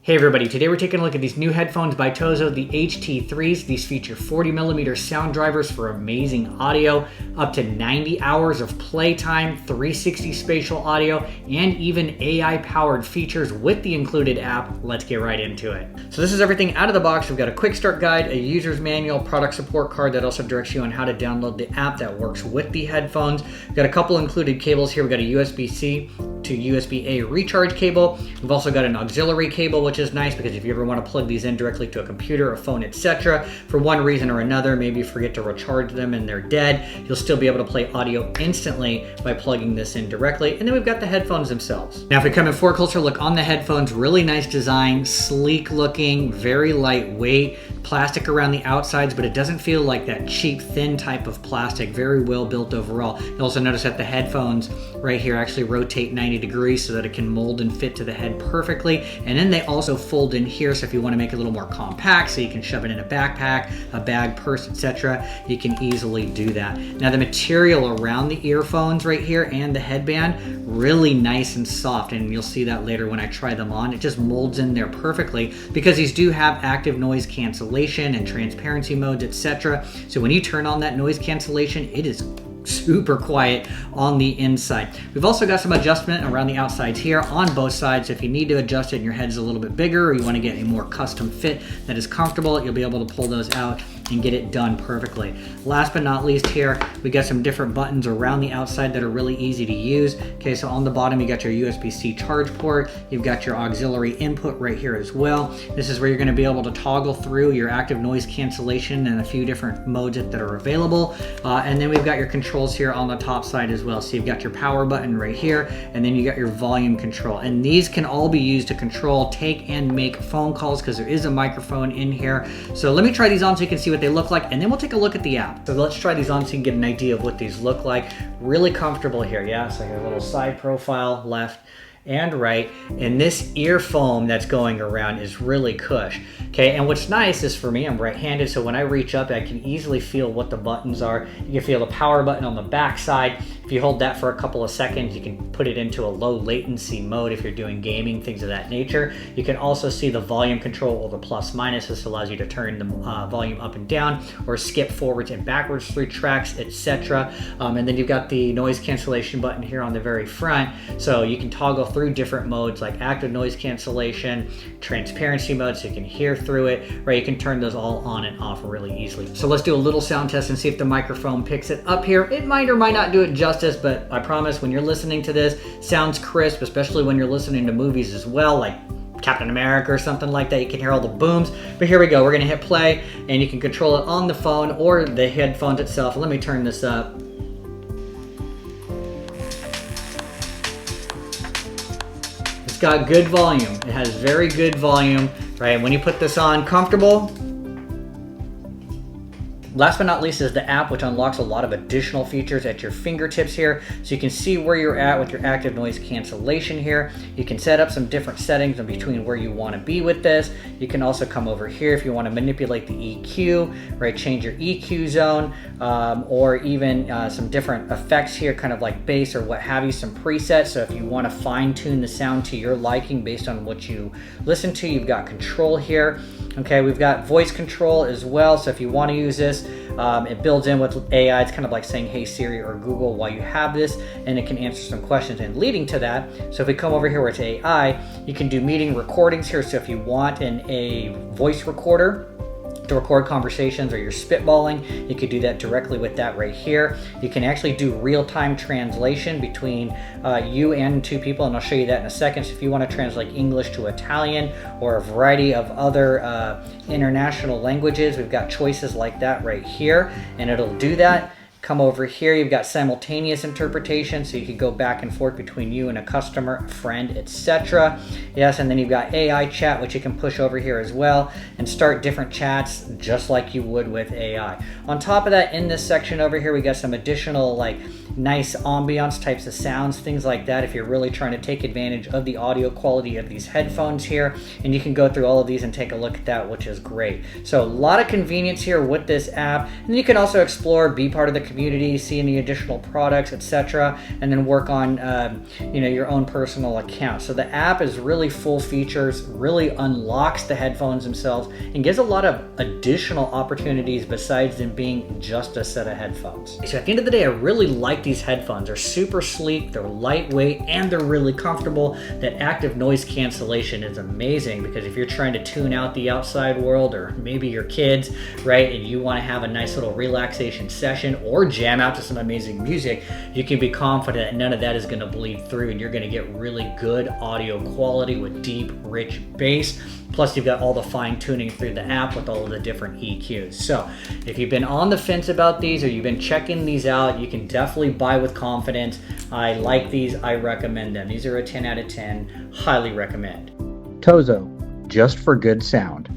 Hey everybody, today we're taking a look at these new headphones by TOZO, the HT3s. These feature 40mm sound drivers for amazing audio, up to 90 hours of playtime, 360 spatial audio, and even AI-powered features with the included app. Let's get right into it. So this is everything out of the box. We've got a quick start guide, a user's manual, product support card that also directs you on how to download the app that works with the headphones. We've got a couple included cables here. We've got a USB-C to USB-A recharge cable. We've also got an auxiliary cable, which is nice because if you ever want to plug these in directly to a computer, a phone, etc., for one reason or another, maybe you forget to recharge them and they're dead, you'll still be able to play audio instantly by plugging this in directly. And then we've got the headphones themselves. Now, if we come in for a closer look on the headphones, really nice design, sleek looking, very lightweight, plastic around the outsides, but it doesn't feel like that cheap, thin type of plastic. Very well built overall. You'll also notice that the headphones right here actually rotate 90 degrees so that it can mold and fit to the head perfectly. And then they also fold in here, so if you want to make it a little more compact, so you can shove it in a backpack, a bag, purse, etc., you can easily do that. Now the material around the earphones right here and the headband, really nice and soft, and you'll see that later when I try them on. It just molds in there perfectly because these do have active noise cancellation and transparency modes, etc. So when you turn on that noise cancellation, it is super quiet on the inside. We've also got some adjustment around the outsides here on both sides. So if you need to adjust it and your head's a little bit bigger, or you want to get a more custom fit that is comfortable, you'll be able to pull those out and get it done perfectly. Last but not least here, we got some different buttons around the outside that are really easy to use. Okay, so on the bottom, you got your USB-C charge port. You've got your auxiliary input right here as well. This is where you're gonna be able to toggle through your active noise cancellation and a few different modes that are available. And then we've got your controls here on the top side as well. So you've got your power button right here, and then you got your volume control. And these can all be used to control, take, and make phone calls because there is a microphone in here. So let me try these on so you can see what they look like, and then we'll take a look at the app. So let's try these on so you can get an idea of what these look like. Really comfortable here, yeah? So your little side profile, left and right, and this ear foam that's going around is really cush. Okay, and what's nice is for me, I'm right-handed, so when I reach up, I can easily feel what the buttons are. You can feel the power button on the back side. If you hold that for a couple of seconds, you can put it into a low latency mode if you're doing gaming, things of that nature. You can also see the volume control or the plus minus. This allows you to turn the volume up and down or skip forwards and backwards through tracks, etc. And then you've got the noise cancellation button here on the very front, so you can toggle through different modes like active noise cancellation, transparency mode, so you can hear through it, right? You can turn those all on and off really easily. So let's do a little sound test and see if the microphone picks it up here. It might or might not do it justice, but I promise when you're listening to this, sounds crisp, especially when you're listening to movies as well, like Captain America or something like that. You can hear all the booms. But here we go. We're gonna hit play, and you can control it on the phone or the headphones itself. Let me turn this up. It's got good volume. It has very good volume, right? When you put this on, comfortable. Last but not least is the app, which unlocks a lot of additional features at your fingertips here. So you can see where you're at with your active noise cancellation here. You can set up some different settings in between where you want to be with this. You can also come over here if you want to manipulate the EQ, right? Change your EQ zone, or even some different effects here, kind of like bass or what have you, some presets. So if you want to fine tune the sound to your liking based on what you listen to, you've got control here. Okay, we've got voice control as well. So if you want to use this, it builds in with AI. It's kind of like saying, hey Siri or Google while you have this, and it can answer some questions. And leading to that, so if we come over here where it's AI, you can do meeting recordings here. So if you want a voice recorder to record conversations or you're spitballing, you could do that directly with that right here. You can actually do real-time translation between you and two people, and I'll show you that in a second. So if you want to translate English to Italian or a variety of other international languages, we've got choices like that right here, and it'll do that. Come over here, you've got simultaneous interpretation, so you can go back and forth between you and a customer, a friend, etc. Yes, and then you've got AI chat, which you can push over here as well and start different chats just like you would with AI. On top of that, in this section over here, we got some additional like nice ambiance types of sounds, things like that, if you're really trying to take advantage of the audio quality of these headphones here. And you can go through all of these and take a look at that, which is great. So a lot of convenience here with this app. And you can also explore, be part of the community, community, see any additional products, etc., and then work on your own personal account. So the app is really full features, really unlocks the headphones themselves, and gives a lot of additional opportunities besides them being just a set of headphones. So at the end of the day, I really like these headphones. They're super sleek, they're lightweight, and they're really comfortable. That active noise cancellation is amazing, because if you're trying to tune out the outside world, or maybe your kids, right, and you want to have a nice little relaxation session or jam out to some amazing music, you can be confident that none of that is going to bleed through, and you're going to get really good audio quality with deep, rich bass. Plus, you've got all the fine tuning through the app with all of the different EQs. So if you've been on the fence about these, or you've been checking these out, you can definitely buy with confidence. I like these. I recommend them. These are a 10 out of 10. Highly recommend. TOZO, just for good sound.